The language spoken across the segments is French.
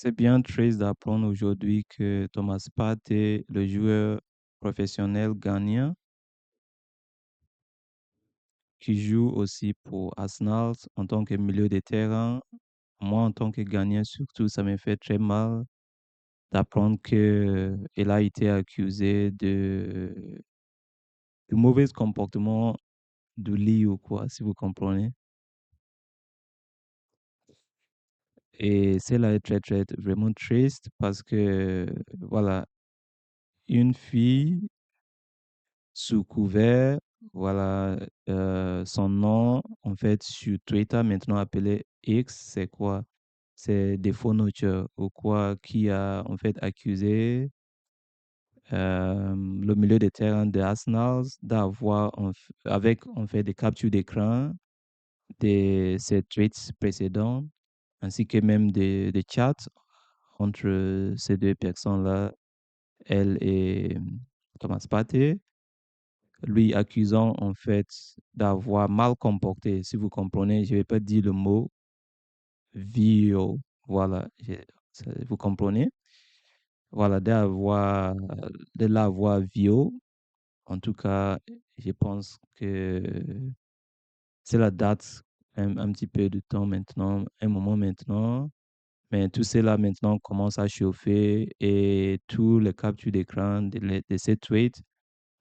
C'est bien triste d'apprendre aujourd'hui que Thomas Partey, le joueur professionnel ghanéen, qui joue aussi pour Arsenal en tant que milieu de terrain, moi en tant que Ghanéen surtout, ça me fait très mal d'apprendre qu'il a été accusé de mauvais comportement de lit ou quoi, si vous comprenez. Et cela est vraiment triste parce que, voilà, une fille sous couvert, voilà, son nom, en fait, sur Twitter, maintenant appelé X, c'est quoi? C'est des faux notaires ou quoi qui a, en fait, accusé le milieu de terrain de Arsenal d'avoir, avec, en fait, des captures d'écran de ses tweets précédents, ainsi que même des chats entre ces deux personnes-là, elle et Thomas Partey, lui accusant en fait d'avoir mal comporté. Si vous comprenez, je ne vais pas dire le mot viol. Voilà, vous comprenez? Voilà, de l'avoir viol. En tout cas, je pense que c'est la date un petit peu de temps maintenant, un moment maintenant. Mais tout cela maintenant commence à chauffer et tous les captures d'écran de ces tweets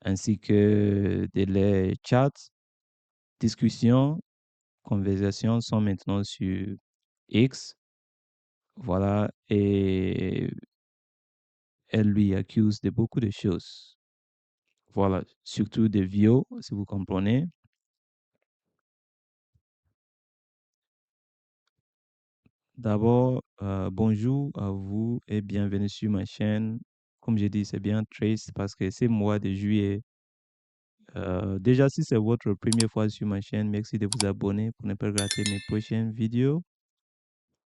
ainsi que de les chats, discussions, conversations sont maintenant sur X. Voilà. Et elle lui accuse de beaucoup de choses. Voilà. Surtout de viol, si vous comprenez. D'abord, bonjour à vous et bienvenue sur ma chaîne. Comme j'ai dit, c'est bien triste parce que c'est mois de juillet. Déjà, si c'est votre première fois sur ma chaîne, merci de vous abonner pour ne pas rater mes prochaines vidéos.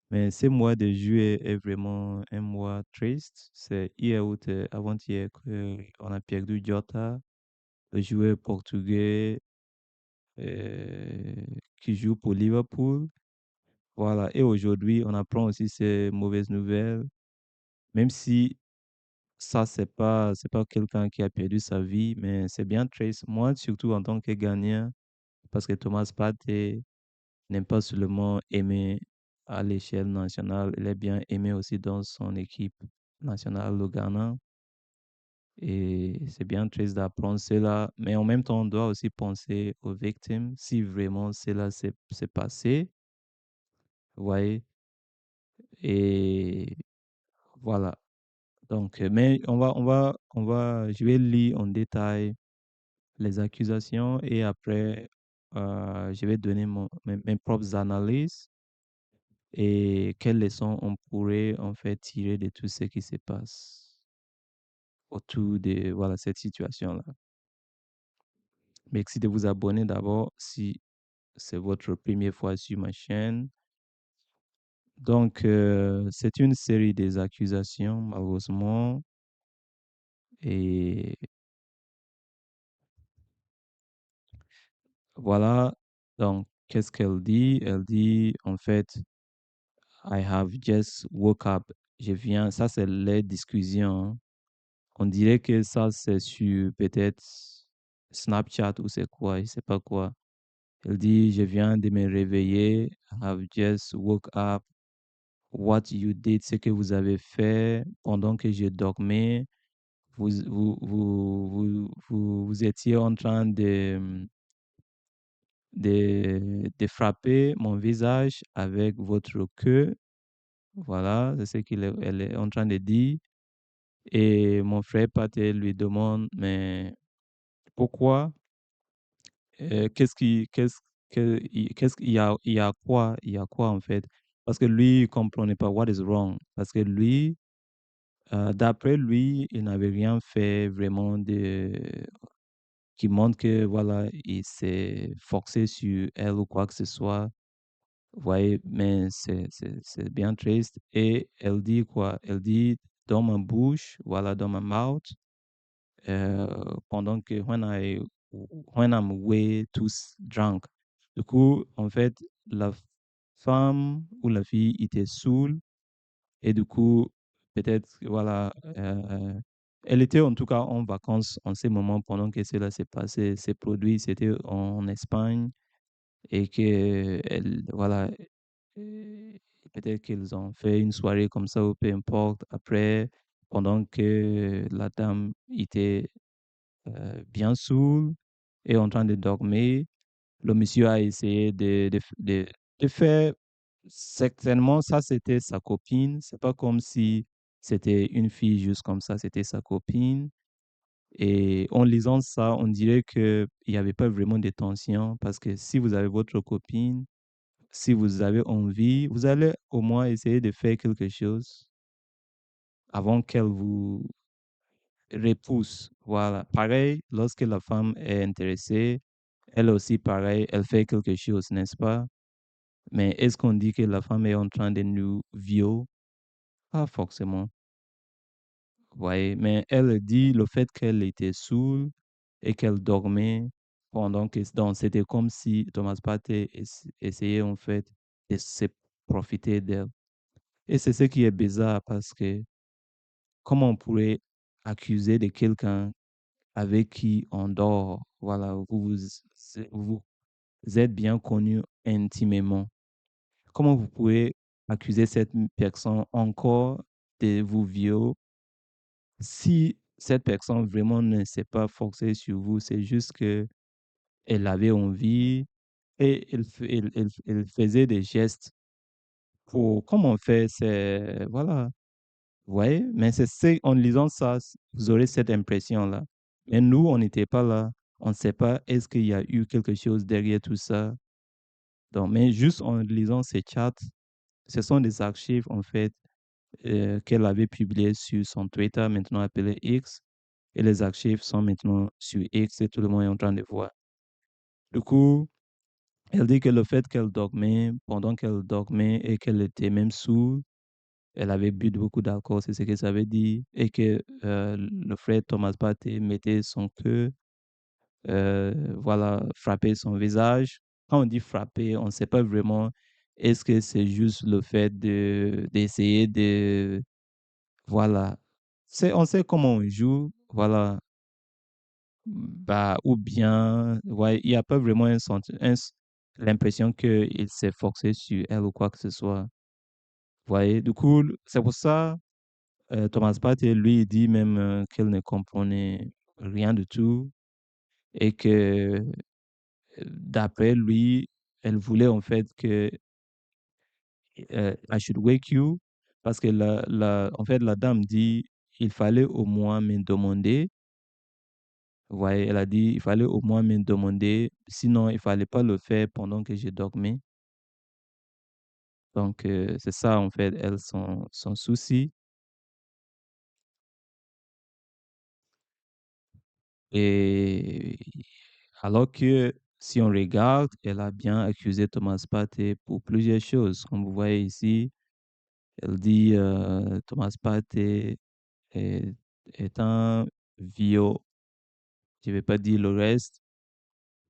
Mais ce mois de juillet est vraiment un mois triste. C'est hier ou avant-hier qu'on a perdu Jota, le joueur portugais qui joue pour Liverpool. Voilà. Et aujourd'hui, on apprend aussi ces mauvaises nouvelles. Même si ça, c'est pas quelqu'un qui a perdu sa vie, mais c'est bien triste. Moi, surtout en tant que Ghanéen, parce que Thomas Partey n'est pas seulement aimé à l'échelle nationale, il est bien aimé aussi dans son équipe nationale, le Ghana. Et c'est bien triste d'apprendre cela, mais en même temps, on doit aussi penser aux victimes si vraiment cela s'est passé. Vous voyez? Et voilà. Donc, mais je vais lire en détail les accusations et après, je vais donner mes propres analyses et quelles leçons on pourrait en fait tirer de tout ce qui se passe autour de voilà, cette situation-là. Merci de vous abonner d'abord si c'est votre première fois sur ma chaîne. Donc, c'est une série des accusations, malheureusement. Et voilà, donc, qu'est-ce qu'elle dit? Elle dit, en fait, I have just woke up. Je viens, ça c'est les discussions, hein. On dirait que ça c'est sur peut-être Snapchat ou c'est quoi, je sais pas quoi. Elle dit, je viens de me réveiller. I have just woke up. What you did, ce que vous avez fait pendant que je dormais. Vous étiez en train de frapper mon visage avec votre queue. Voilà, c'est ce elle est en train de dire. Et mon frère Pathé lui demande, mais pourquoi? Qu'est-ce qu'il y a, il y a quoi en fait? Parce que lui, il comprenait pas what is wrong. Parce que lui, d'après lui, il n'avait rien fait vraiment qui montre que voilà, il s'est forcé sur elle ou quoi que ce soit. Vous voyez, mais c'est bien triste. Et elle dit quoi? Elle dit dans ma bouche, voilà, dans ma mouth, pendant que when I'm way too drunk. Du coup, en fait, la femme ou la fille était saoule Et du coup, peut-être, voilà, elle était en tout cas en vacances en ces moments pendant que cela s'est passé, s'est produit. C'était en Espagne et que elle, voilà, et peut-être qu'ils ont fait une soirée comme ça ou peu importe. Après, pendant que la dame était bien saoul et en train de dormir, le monsieur a essayé de faire, certainement, ça c'était sa copine. C'est pas comme si c'était une fille juste comme ça, c'était sa copine. Et en lisant ça, on dirait qu'il n'y avait pas vraiment de tension parce que si vous avez votre copine, si vous avez envie, vous allez au moins essayer de faire quelque chose avant qu'elle vous repousse. Voilà. Pareil, lorsque la femme est intéressée, elle aussi, pareil, elle fait quelque chose, n'est-ce pas? Mais est-ce qu'on dit que la femme est en train de nous violer? Pas forcément. Vous voyez, mais elle dit le fait qu'elle était saoule et qu'elle dormait pendant que, donc c'était comme si Thomas Partey essayait en fait de se profiter d'elle. Et c'est ce qui est bizarre parce que comment on pourrait accuser de quelqu'un avec qui on dort, voilà, vous êtes bien connu intimement. Comment vous pouvez accuser cette personne encore de vous violer si cette personne vraiment ne s'est pas forcée sur vous, c'est juste que elle avait envie et elle faisait des gestes pour, comme on fait, c'est, voilà, vous voyez, mais en lisant ça, vous aurez cette impression-là. Mais nous, on n'était pas là. On ne sait pas est-ce qu'il y a eu quelque chose derrière tout ça. Donc, mais juste en lisant ces chats, ce sont des archives, en fait, qu'elle avait publiées sur son Twitter, maintenant appelé X. Et les archives sont maintenant sur X et tout le monde est en train de voir. Du coup, elle dit que le fait qu'elle dormait, pendant qu'elle dormait et qu'elle était même sourde, elle avait bu beaucoup d'alcool, c'est ce que ça veut dire, et que le frère Thomas Partey mettait son queue, voilà, frappait son visage. Quand on dit frapper, on ne sait pas vraiment est-ce que c'est juste le fait d'essayer de, voilà, on sait comment on joue, voilà, bah, ou bien, ouais, il n'y a pas vraiment l'impression qu'il s'est forcé sur elle ou quoi que ce soit. Vous voyez, du coup, c'est pour ça. Thomas Partey, lui, il dit même qu'elle ne comprenait rien du tout et que d'après lui, elle voulait en fait que I should wake you parce que en fait, la dame dit il fallait au moins me demander. Vous voyez, elle a dit il fallait au moins me demander, sinon il fallait pas le faire pendant que je dormais. Donc, c'est ça en fait, elle, son souci. Et alors que si on regarde, elle a bien accusé Thomas Partey pour plusieurs choses. Comme vous voyez ici, elle dit Thomas Partey est, est un vieux, je ne vais pas dire le reste,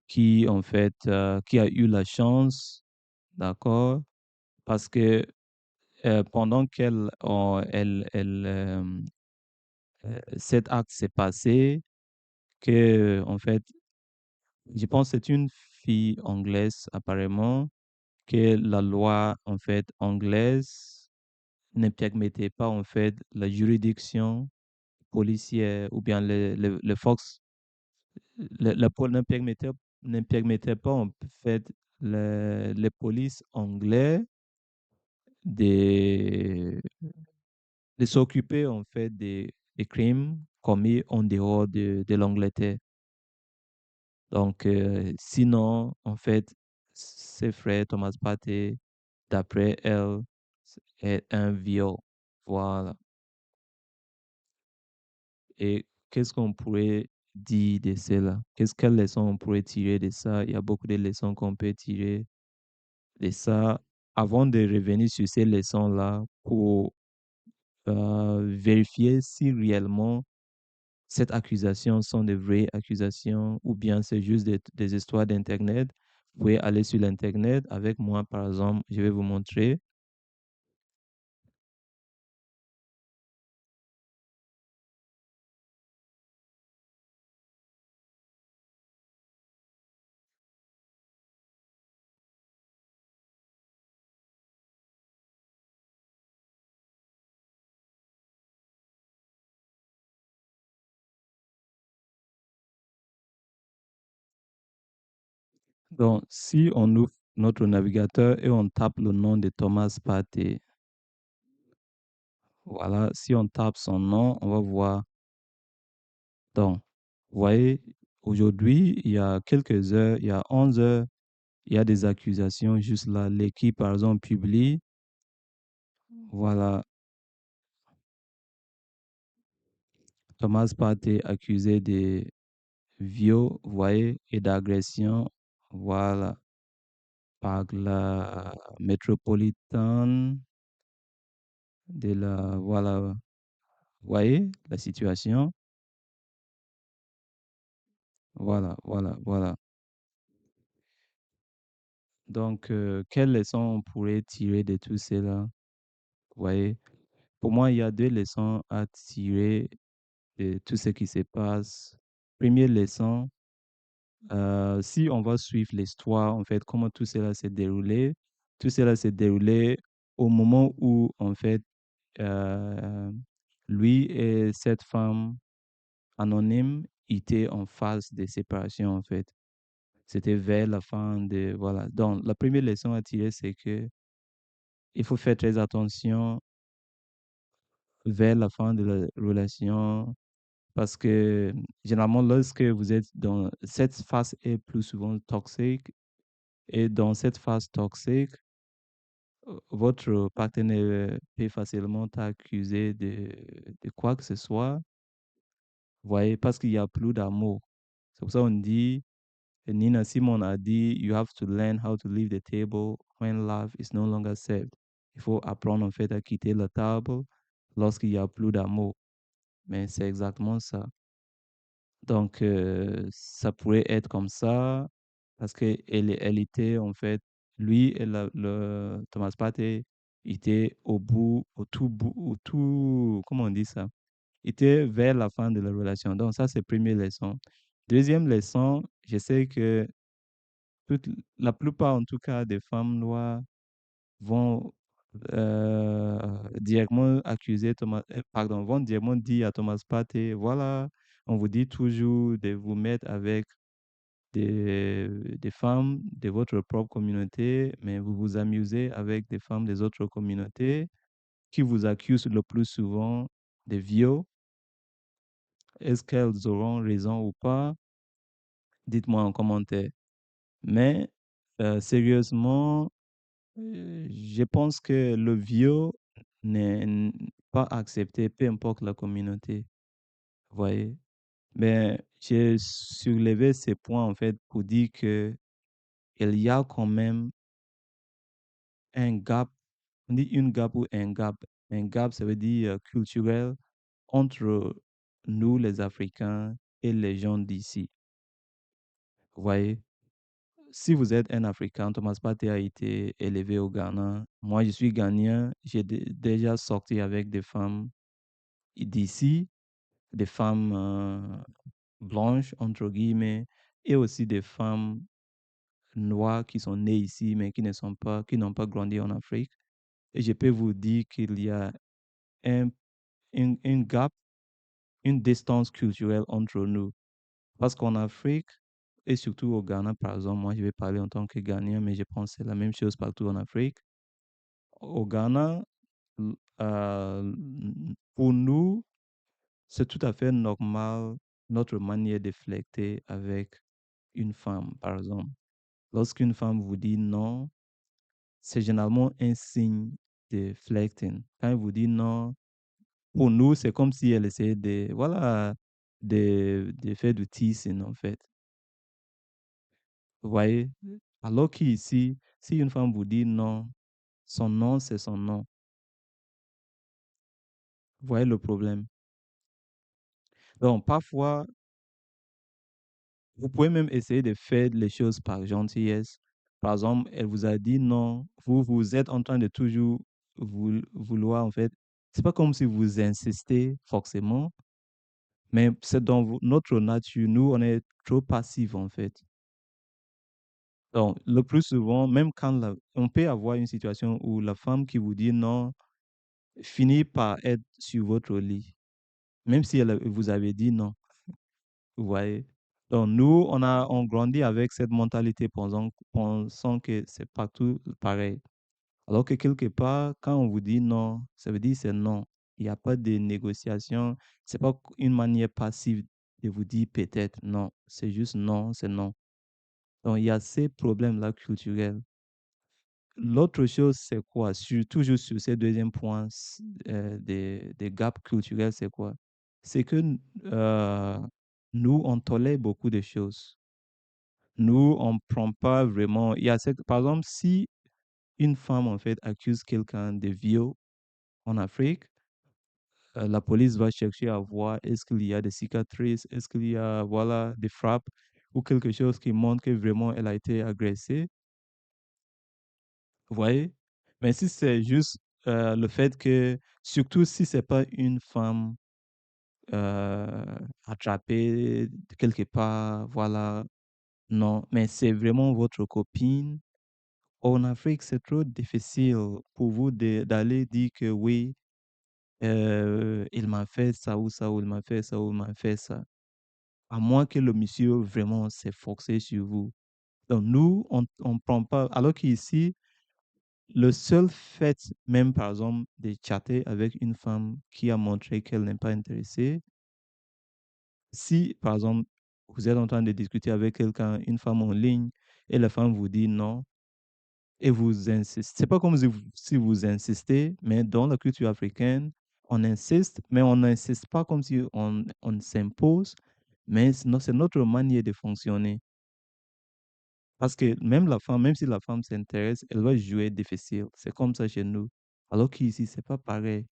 qui en fait, qui a eu la chance, d'accord, parce que pendant cet acte s'est passé, que en fait, je pense que c'est une fille anglaise apparemment que la loi en fait anglaise ne permettait pas en fait la juridiction policière ou bien les forces, la pol ne permettait pas en fait les polices anglais de, de s'occuper en fait des crimes commis en dehors de l'Angleterre. Donc, sinon, en fait, ses frères Thomas Partey, d'après elle, est un viol. Voilà. Et qu'est-ce qu'on pourrait dire de cela? Quelle leçon on pourrait tirer de ça? Il y a beaucoup de leçons qu'on peut tirer de ça. Avant de revenir sur ces leçons-là, pour vérifier si réellement cette accusation sont de vraies accusations ou bien c'est juste des histoires d'Internet. Vous pouvez aller sur l'Internet avec moi, par exemple, je vais vous montrer. Donc, si on ouvre notre navigateur et on tape le nom de Thomas Partey, voilà, si on tape son nom, on va voir. Donc, vous voyez, aujourd'hui, il y a quelques heures, il y a 11 heures, il y a des accusations juste là. L'équipe, par exemple, publie, voilà, Thomas Partey accusé de viol, vous voyez, et d'agression, voilà, par la métropolitaine de la, voilà, vous voyez la situation, voilà. Donc, quelles leçons on pourrait tirer de tout cela? Vous voyez, pour moi, il y a deux leçons à tirer de tout ce qui se passe. Première leçon, si on va suivre l'histoire, en fait, comment tout cela s'est déroulé, tout cela s'est déroulé au moment où, en fait, euh, lui et cette femme anonyme étaient en phase de séparation, en fait. C'était vers la fin de, voilà. Donc, la première leçon à tirer, c'est que il faut faire très attention vers la fin de la relation parce que généralement, lorsque vous êtes dans cette phase est plus souvent toxique et dans cette phase toxique, votre partenaire peut facilement t'accuser de quoi que ce soit, vous voyez, parce qu'il n'y a plus d'amour. C'est pour ça qu'on dit, et Nina Simone a dit, you have to learn how to leave the table when love is no longer served. Il faut apprendre en fait à quitter la table lorsqu'il n'y a plus d'amour. Mais c'est exactement ça. Donc, ça pourrait être comme ça parce elle était en fait, lui et Thomas Partey était au tout, comment on dit ça? Était vers la fin de la relation. Donc, ça, c'est première leçon. Deuxième leçon, je sais que la plupart, en tout cas, des femmes noires vont directement accuser pardon, vont directement dire à Thomas Partey, voilà, on vous dit toujours de vous mettre avec des femmes de votre propre communauté, mais vous vous amusez avec des femmes des autres communautés qui vous accusent le plus souvent de viol. Est-ce qu'elles auront raison ou pas? Dites-moi en commentaire. Mais sérieusement, je pense que le viol n'est pas accepté, peu importe la communauté. Vous voyez? Mais j'ai soulevé ces points en fait pour dire que il y a quand même un gap, on dit une gap ou un gap. Un gap, ça veut dire culturel entre nous, les Africains, et les gens d'ici. Vous voyez? Si vous êtes un Africain, Thomas Partey a été élevé au Ghana. Moi, je suis Ghanéen. J'ai déjà sorti avec des femmes d'ici, des femmes blanches, entre guillemets, et aussi des femmes noires qui sont nées ici, mais qui n'ont pas grandi en Afrique. Et je peux vous dire qu'il y a un, une gap, une distance culturelle entre nous. Parce qu'en Afrique, et surtout au Ghana, par exemple, moi je vais parler en tant que Ghanéen, mais je pense que c'est la même chose partout en Afrique. Au Ghana, pour nous, c'est tout à fait normal notre manière de flirter avec une femme, par exemple. Lorsqu'une femme vous dit non, c'est généralement un signe de flirting. Quand elle vous dit non, pour nous, c'est comme si elle essayait de, voilà, de faire du teasing, en fait. Vous voyez? Alors qu'ici, si une femme vous dit non, son non, c'est son non. Vous voyez le problème? Donc, parfois, vous pouvez même essayer de faire les choses par gentillesse. Par exemple, elle vous a dit non, vous êtes en train de toujours vouloir, en fait, c'est pas comme si vous insistez forcément, mais c'est dans notre nature. Nous, on est trop passifs, en fait. Donc, le plus souvent, même quand on peut avoir une situation où la femme qui vous dit non finit par être sur votre lit, même si elle vous avait dit non. Vous voyez? Donc, nous, on grandit avec cette mentalité pensant que c'est partout pareil. Alors que quelque part, quand on vous dit non, ça veut dire c'est non. Il n'y a pas de négociation. C'est pas une manière passive de vous dire peut-être non. C'est juste non, c'est non. Donc, il y a ces problèmes-là culturels. L'autre chose, c'est quoi? Toujours sur ces deuxièmes points des gaps culturels, c'est quoi? C'est que euh, nous, on tolère beaucoup de choses. Nous, on ne prend pas vraiment. Par exemple, si une femme, en fait, accuse quelqu'un de viol en Afrique, la police va chercher à voir est-ce qu'il y a des cicatrices, est-ce qu'il y a, voilà, des frappes ou quelque chose qui montre que vraiment elle a été agressée. Vous voyez? Mais si c'est juste le fait que, surtout si c'est pas une femme attrapée de quelque part, voilà, non, mais c'est vraiment votre copine. En Afrique, c'est trop difficile pour vous d'aller dire que oui, il m'a fait ça ou ça, ou il m'a fait ça ou il m'a fait ça. À moins que le monsieur vraiment s'est forcé sur vous. Donc nous, on ne prend pas. Alors qu'ici, le seul fait, même par exemple, de chatter avec une femme qui a montré qu'elle n'est pas intéressée, si par exemple, vous êtes en train de discuter avec quelqu'un, une femme en ligne, et la femme vous dit non, et vous insistez, c'est pas comme si vous insistez, mais dans la culture africaine, on insiste, mais on n'insiste pas comme si on s'impose, mais c'est notre manière de fonctionner. Parce que même la femme, même si la femme s'intéresse, elle va jouer difficile. C'est comme ça chez nous. Alors qu'ici, c'est pas pareil.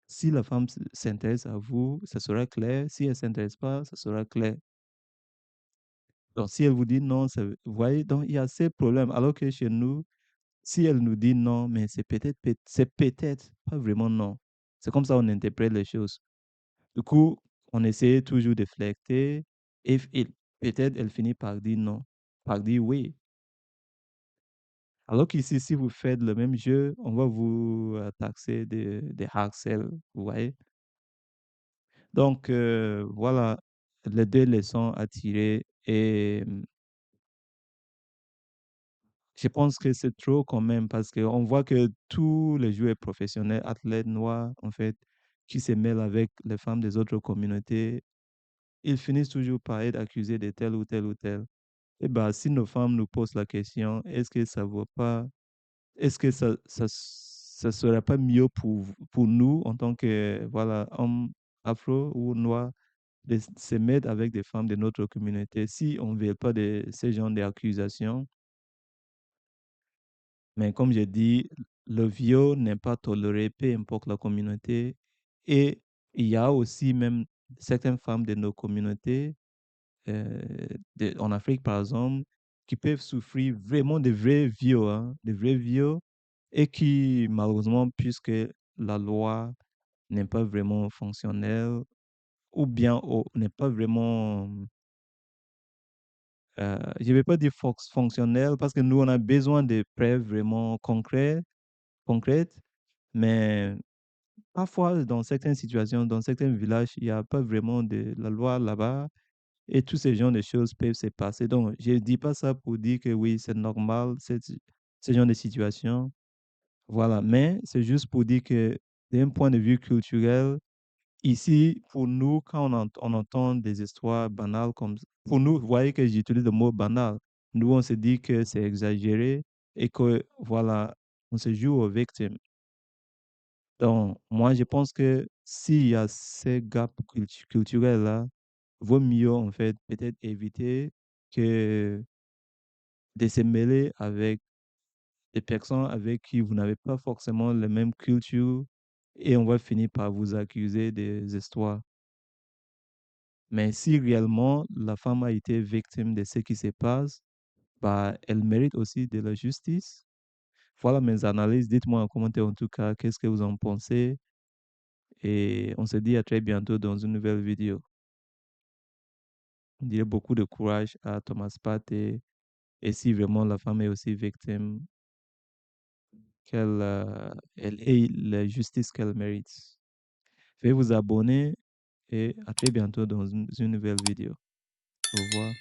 Si la femme s'intéresse à vous, ça sera clair. Si elle s'intéresse pas, ça sera clair. Donc, si elle vous dit non, vous voyez, donc il y a ces problèmes. Alors que chez nous, si elle nous dit non, mais c'est peut-être, pas vraiment non. C'est comme ça on interprète les choses. Du coup, on essaie toujours de flirter et peut-être elle finit par dire non, par dire oui. Alors qu'ici, si vous faites le même jeu, on va vous taxer de harcèlement, vous voyez. Donc, voilà les deux leçons à tirer. Et je pense que c'est trop quand même parce qu'on voit que tous les joueurs professionnels, athlètes noirs, en fait, qui se mêlent avec les femmes des autres communautés, ils finissent toujours par être accusés de tel ou tel ou tel. Et bien, si nos femmes nous posent la question, est-ce que ça vaut pas, est-ce que ça serait pas mieux pour nous en tant que, voilà, hommes afro ou noirs de se mettre avec des femmes de notre communauté si on ne veut pas de ces genres d'accusations? Mais comme je dis, le viol n'est pas toléré, peu importe la communauté. Et il y a aussi même certaines femmes de nos communautés, euh, en Afrique par exemple, qui peuvent souffrir vraiment de vrais viols, hein, de vrais viols, et qui, malheureusement, puisque la loi n'est pas vraiment fonctionnelle, ou bien n'est pas vraiment, je ne vais pas dire fonctionnelle, parce que nous, on a besoin de preuves vraiment concrètes, mais parfois, dans certaines situations, dans certains villages, il n'y a pas vraiment de la loi là-bas et tous ces genres de choses peuvent se passer. Donc, je ne dis pas ça pour dire que oui, c'est normal, ce genre de situation. Voilà, mais c'est juste pour dire que d'un point de vue culturel, ici, pour nous, quand on entend des histoires banales comme ça, pour nous, vous voyez que j'utilise le mot banal. Nous, on se dit que c'est exagéré et que, voilà, on se joue aux victimes. Donc, moi, je pense que s'il y a ces gaps culturels-là, vaut mieux, en fait, peut-être éviter que de se mêler avec des personnes avec qui vous n'avez pas forcément la même culture et on va finir par vous accuser des histoires. Mais si réellement la femme a été victime de ce qui se passe, bah, elle mérite aussi de la justice. Voilà mes analyses. Dites-moi en commentaire en tout cas qu'est-ce que vous en pensez. Et on se dit à très bientôt dans une nouvelle vidéo. On dirait beaucoup de courage à Thomas Pat et si vraiment la femme est aussi victime, elle ait la justice qu'elle mérite. Veuillez vous abonner et à très bientôt dans une nouvelle vidéo. Au revoir.